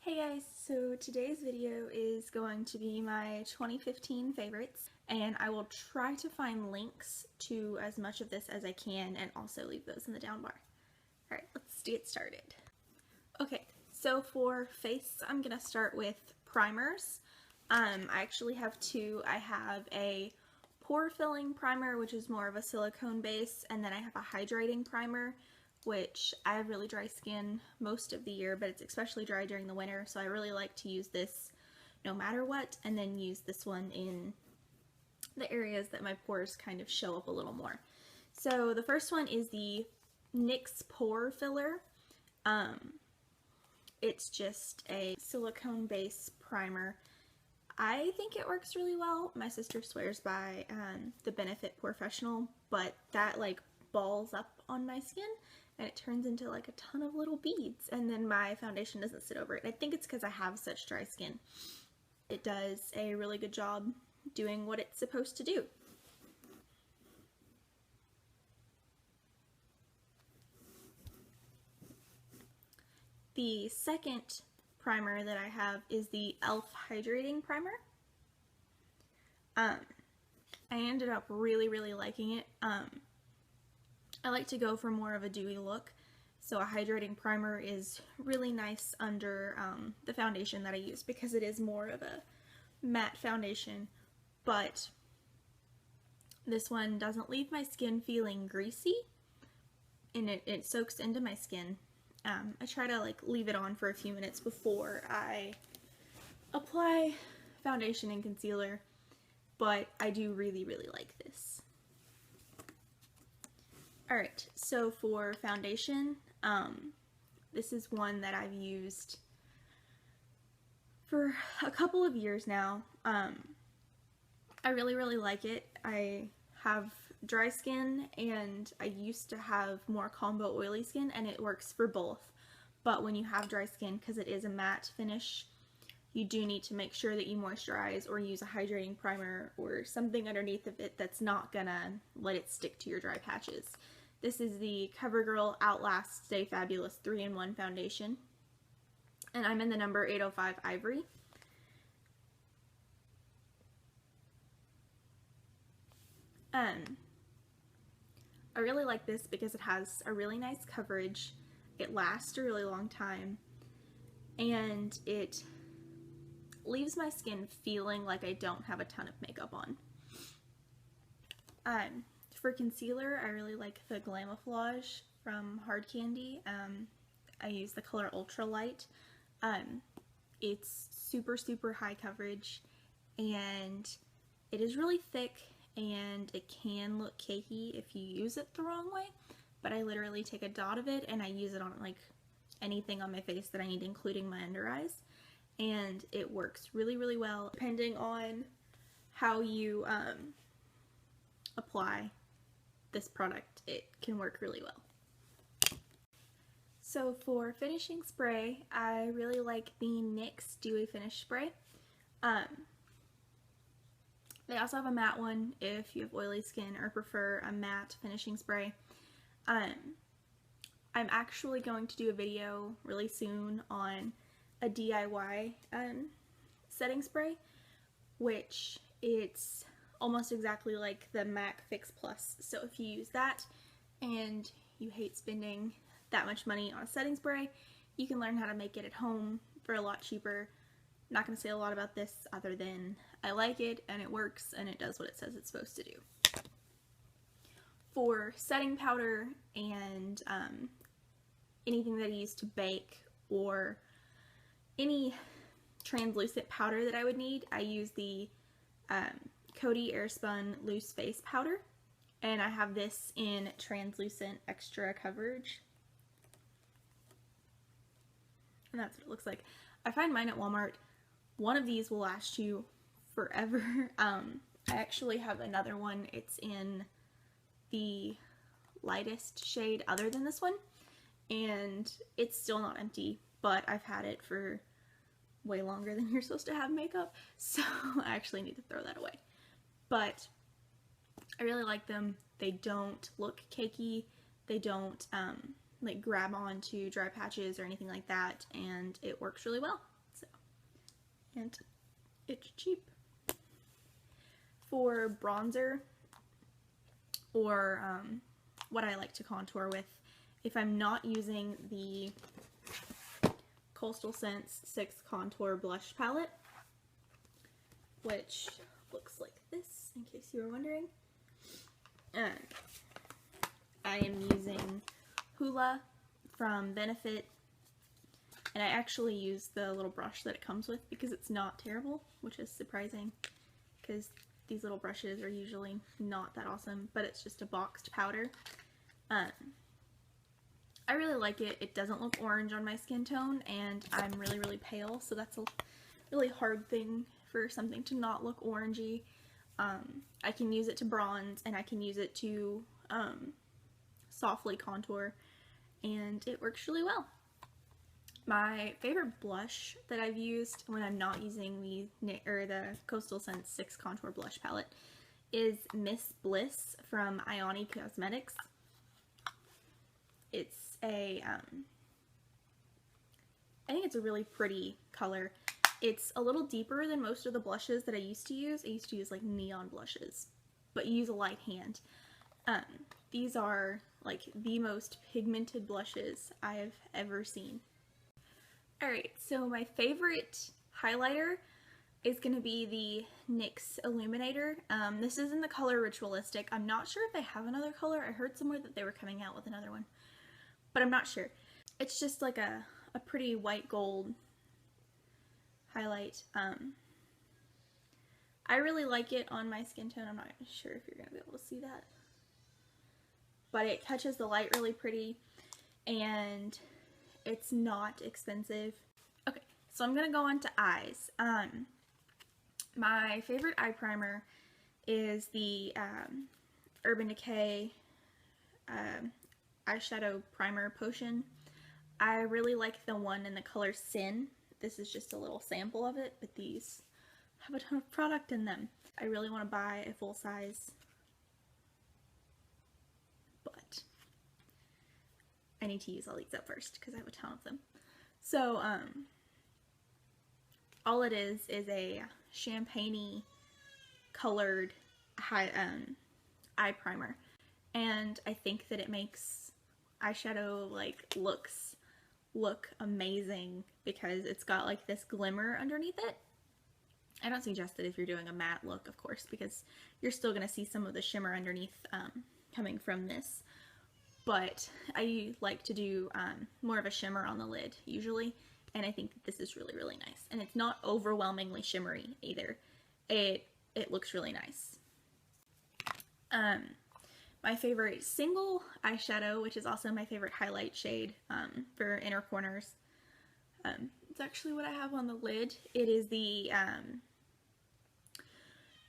Hey guys, so today's video is going to be my 2015 favorites, and I will try to find links to as much of this as I can and also leave those in the down bar. Alright, let's get started. Okay, so for face, I'm going to start with primers. I actually have two. I have a pore filling primer, which is more of a silicone base, and then I have a hydrating primer, which I have really dry skin most of the year, but it's especially dry during the winter, so I really like to use this no matter what, and then use this one in the areas that my pores kind of show up a little more. So the first one is the NYX Pore Filler. It's just a silicone base primer. I think it works really well. My sister swears by the Benefit Professional, but that like balls up on my skin and it turns into like a ton of little beads, and then my foundation doesn't sit over it. I think it's because I have such dry skin. It does a really good job doing what it's supposed to do. The second primer that I have is the e.l.f. Hydrating Primer. I ended up really liking it. I like to go for more of a dewy look, so a hydrating primer is really nice under the foundation that I use because it is more of a matte foundation, but this one doesn't leave my skin feeling greasy, and it soaks into my skin. I try to like leave it on for a few minutes before I apply foundation and concealer, but I do really like this. Alright, so for foundation, this is one that I've used for a couple of years now. I really like it. I have dry skin and I used to have more combo oily skin, and it works for both. But when you have dry skin, because it is a matte finish, you do need to make sure that you moisturize or use a hydrating primer or something underneath of it that's not gonna let it stick to your dry patches. This is the CoverGirl Outlast Stay Fabulous 3-in-1 foundation, and I'm in the number 805 Ivory. I really like this because it has a really nice coverage, it lasts a really long time, and it leaves my skin feeling like I don't have a ton of makeup on. For concealer, I really like the Glamouflage from Hard Candy. I use the color Ultra Light. It's super high coverage, and it is really thick, and it can look cakey if you use it the wrong way, but I literally take a dot of it and I use it on like anything on my face that I need, including my under eyes, and it works really well. Depending on how you apply this product, it can work really well. So for finishing spray, I really like the NYX Dewy Finish Spray. They also have a matte one if you have oily skin or prefer a matte finishing spray. I'm actually going to do a video really soon on a DIY setting spray, which it's almost exactly like the MAC Fix Plus. So if you use that and you hate spending that much money on a setting spray, you can learn how to make it at home for a lot cheaper. I'm not going to say a lot about this other than I like it and it works and it does what it says it's supposed to do. For setting powder and anything that I use to bake or any translucent powder that I would need, I use the Coty Airspun Loose Face Powder, and I have this in translucent extra coverage, and that's what it looks like. I find mine at Walmart. One of these will last you forever. I actually have another one. It's in the lightest shade other than this one, and it's still not empty, but I've had it for way longer than you're supposed to have makeup, so I actually need to throw that away. But I really like them. They don't look cakey, they don't like grab onto dry patches or anything like that, and it works really well. So, and it's cheap. For bronzer, or what I like to contour with, if I'm not using the Coastal Scents 6 Contour Blush Palette, which looks like this, in case you were wondering, I am using Hoola from Benefit, and I actually use the little brush that it comes with because it's not terrible, which is surprising because these little brushes are usually not that awesome, but it's just a boxed powder. I really like it. It doesn't look orange on my skin tone, and I'm really, really pale, so that's a really hard thing for something to not look orangey. I can use it to bronze, and I can use it to softly contour, and it works really well. My favorite blush that I've used when I'm not using the Coastal Scents 6 Contour Blush Palette is Miss Bliss from Ioni Cosmetics. It's a, I think it's a really pretty color. It's a little deeper than most of the blushes that I used to use. I used to use like neon blushes, but you use a light hand. These are like the most pigmented blushes I have ever seen. Alright, so my favorite highlighter is going to be the NYX Illuminator. This is in the color Ritualistic. I'm not sure if they have another color. I heard somewhere that they were coming out with another one, but I'm not sure. It's just like a pretty white gold highlight. I really like it on my skin tone. I'm not sure if you're going to be able to see that, but it catches the light really pretty, and it's not expensive. Okay, so I'm gonna go on to eyes. My favorite eye primer is the Urban Decay eyeshadow primer potion. I really like the one in the color Sin. This is just a little sample of it, but these have a ton of product in them. I really want to buy a full size, but I need to use all these up first because I have a ton of them. So, all it is a champagne-y colored eye primer, and I think that it makes eyeshadow looks look amazing because it's got like this glimmer underneath it. I don't suggest it if you're doing a matte look, of course, because you're still going to see some of the shimmer underneath coming from this. But I like to do more of a shimmer on the lid usually, and I think that this is really, really nice. And it's not overwhelmingly shimmery either. It looks really nice. My favorite single eyeshadow, which is also my favorite highlight shade for inner corners, it's actually what I have on the lid. It is the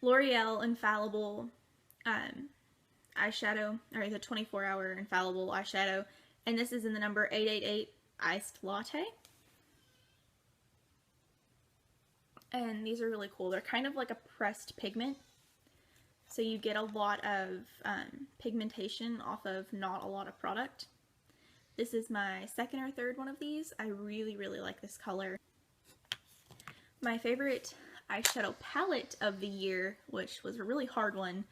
L'Oreal Infallible eyeshadow, or the 24-hour Infallible eyeshadow, and this is in the number 888 Iced Latte. And these are really cool. They're kind of like a pressed pigment, so you get a lot of pigmentation off of not a lot of product. This is my second or third one of these. I really, really like this color. My favorite eyeshadow palette of the year, which was a really hard one,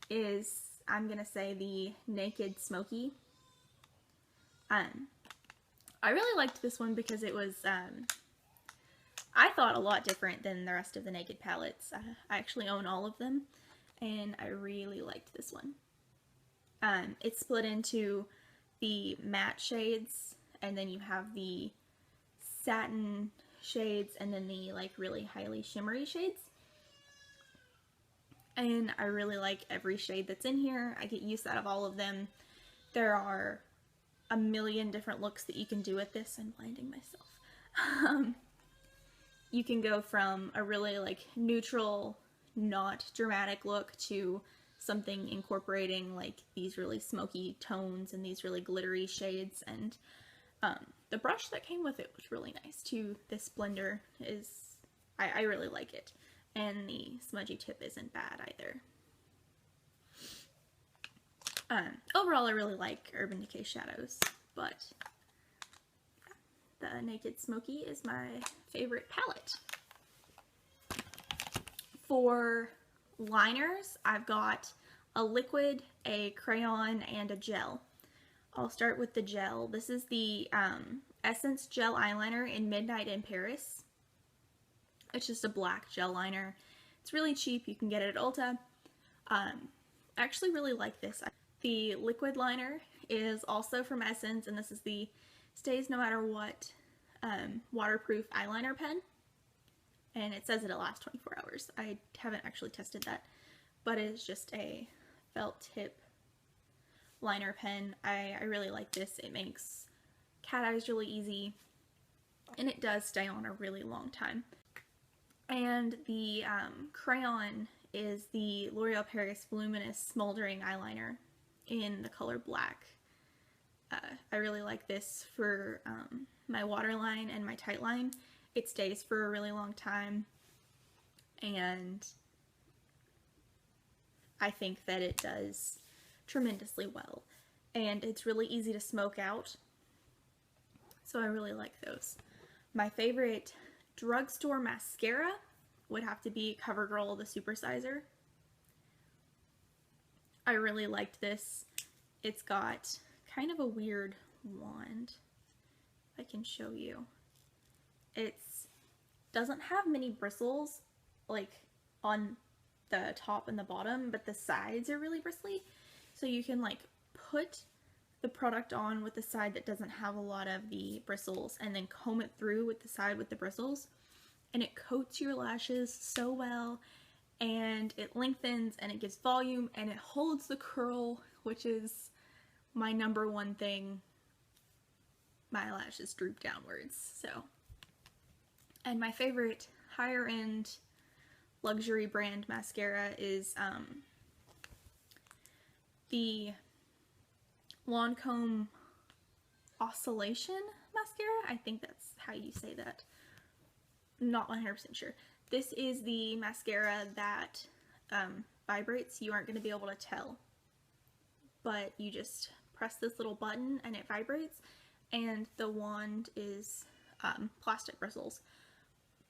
is, I'm gonna say, the Naked Smoky. I really liked this one because it was, I thought, a lot different than the rest of the Naked palettes. I actually own all of them, and I really liked this one. It's split into the matte shades, and then you have the satin shades, and then the like really highly shimmery shades. And I really like every shade that's in here. I get use out of all of them. There are a million different looks that you can do with this. I'm blinding myself. You can go from a really like neutral, not dramatic look to something incorporating like these really smoky tones and these really glittery shades, and the brush that came with it was really nice too. This blender is, I really like it, and the smudgy tip isn't bad either. Overall, I really like Urban Decay shadows. but the Naked Smoky is my favorite palette. For liners, I've got a liquid, a crayon, and a gel. I'll start with the gel. This is the Essence Gel Eyeliner in Midnight in Paris. It's just a black gel liner. It's really cheap. You can get it at Ulta. I actually really like this. The liquid liner is also from Essence, and this is the Stays No Matter What waterproof eyeliner pen. And it says it'll last 24 hours. I haven't actually tested that, but it's just a felt tip liner pen. I really like this. It makes cat eyes really easy, and it does stay on a really long time. And the crayon is the L'Oreal Paris Voluminous Smoldering Eyeliner in the color black. I really like this for my waterline and my tightline. It stays for a really long time, and I think that it does tremendously well. And it's really easy to smoke out, so I really like those. My favorite drugstore mascara would have to be CoverGirl the Supersizer. I really liked this. It's got kind of a weird wand. If I can show you. It doesn't have many bristles like on the top and the bottom, but the sides are really bristly. So you can like put the product on with the side that doesn't have a lot of the bristles and then comb it through with the side with the bristles, and it coats your lashes so well, and it lengthens and it gives volume and it holds the curl, which is my number one thing. My lashes droop downwards. So, and my favorite higher end luxury brand mascara is the Lancome Oscillation mascara. I think that's how you say that. Not 100% sure. This is the mascara that vibrates. You aren't going to be able to tell, but you just press this little button and it vibrates, and the wand is plastic bristles,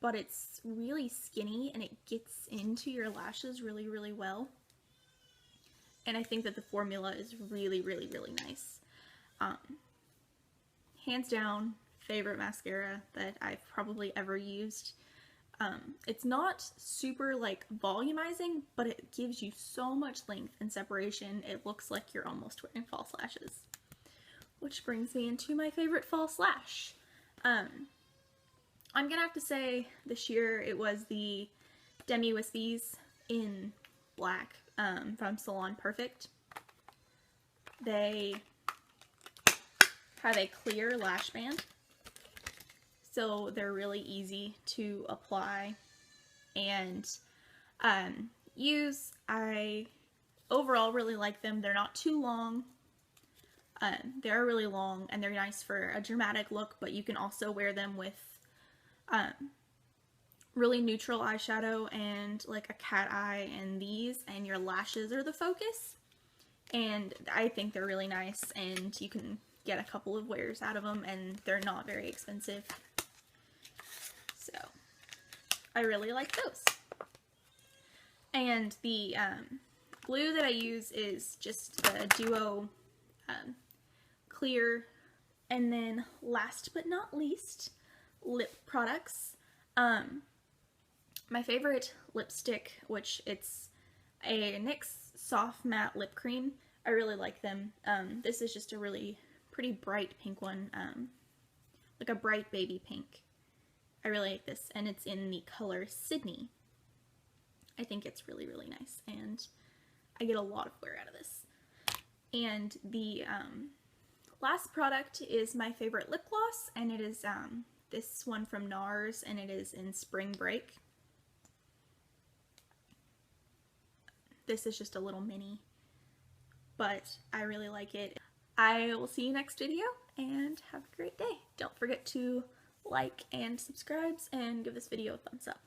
but it's really skinny and it gets into your lashes really, really well. And I think that the formula is really, really, really nice. Hands down, favorite mascara that I've probably ever used. It's not super like volumizing, but it gives you so much length and separation. It looks like you're almost wearing false lashes. Which brings me into my favorite false lash. I'm gonna have to say this year it was the Demi Wispies in black from Salon Perfect. They have a clear lash band, so they're really easy to apply and use. I overall really like them. They're not too long. They're really long and they're nice for a dramatic look, but you can also wear them with really neutral eyeshadow and like a cat eye and these, and your lashes are the focus. And I think they're really nice, and you can get a couple of wears out of them, and they're not very expensive. So I really like those. And the glue that I use is just the Duo clear. And then last but not least, lip products. My favorite lipstick, which it's a NYX Soft Matte Lip Cream. I really like them. This is just a really pretty bright pink one, like a bright baby pink. I really like this, and it's in the color Sydney. I think it's really, really nice, and I get a lot of wear out of this. And the last product is my favorite lip gloss, and it is this one from NARS, and it is in Spring Break. This is just a little mini, but I really like it. I will see you next video, and have a great day. Don't forget to like and subscribe, and give this video a thumbs up.